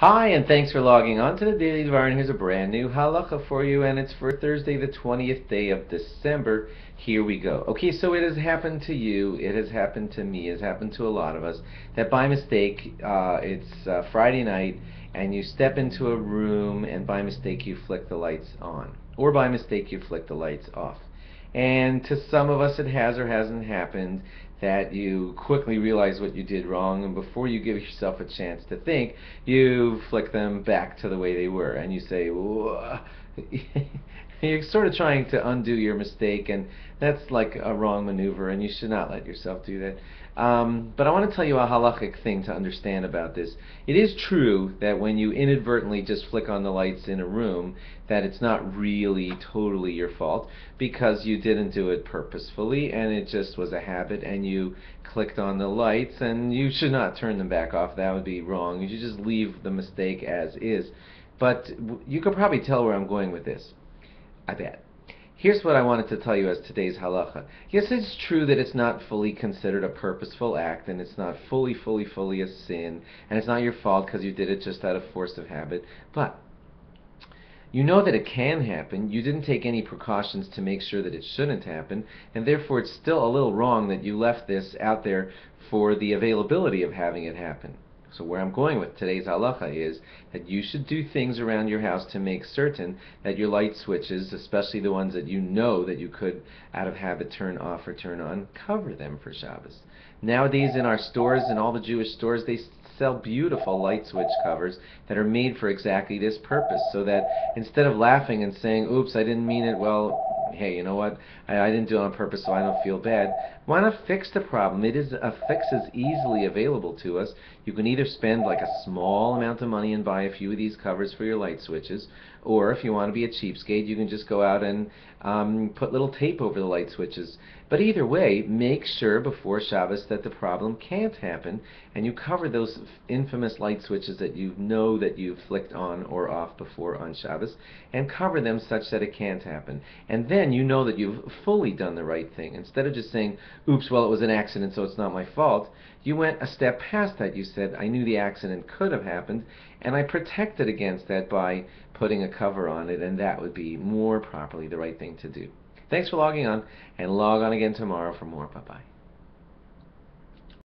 Hi, and thanks for logging on to the Daily Dvar, and here's a brand new halacha for you, and it's for Thursday, the 20th day of December. Here we go. Okay, so it has happened to you, it has happened to me, it has happened to a lot of us, that by mistake, it's Friday night, and you step into a room, and by mistake you flick the lights on, or by mistake you flick the lights off. And to some of us it has or hasn't happened that you quickly realize what you did wrong, and before you give yourself a chance to think, you flick them back to the way they were, and you say, you're sort of trying to undo your mistake, and that's like a wrong maneuver, and you should not let yourself do that. But I want to tell you a halachic thing to understand about this. It is true that when you inadvertently just flick on the lights in a room, that it's not really totally your fault, because you didn't do it purposefully, and it just was a habit, and you clicked on the lights, and you should not turn them back off. That would be wrong. You should just leave the mistake as is. But you could probably tell where I'm going with this, I bet. Here's what I wanted to tell you as today's halacha. Yes, it's true that it's not fully considered a purposeful act, and it's not fully a sin, and it's not your fault because you did it just out of force of habit, but you know that it can happen. You didn't take any precautions to make sure that it shouldn't happen, and therefore it's still a little wrong that you left this out there for the availability of having it happen. So where I'm going with today's halacha is that you should do things around your house to make certain that your light switches, especially the ones that you know that you could out of habit turn off or turn on, cover them for Shabbos. Nowadays in our stores, in all the Jewish stores, they sell beautiful light switch covers that are made for exactly this purpose, so that instead of laughing and saying, oops, I didn't mean it, well, hey, you know what, I didn't do it on purpose, so I don't feel bad. Why not fix the problem? A fix is easily available to us. You can either spend like a small amount of money and buy a few of these covers for your light switches, or if you want to be a cheapskate, you can just go out and put little tape over the light switches. But either way, make sure before Shabbos that the problem can't happen, and you cover those infamous light switches that you know that you've flicked on or off before on Shabbos, and cover them such that it can't happen. And then you know that you've fully done the right thing. Instead of just saying, oops, well, it was an accident, so it's not my fault, you went a step past that. You said, I knew the accident could have happened, and I protected against that by putting a cover on it, and that would be more properly the right thing to do. Thanks for logging on, and log on again tomorrow for more. Bye-bye.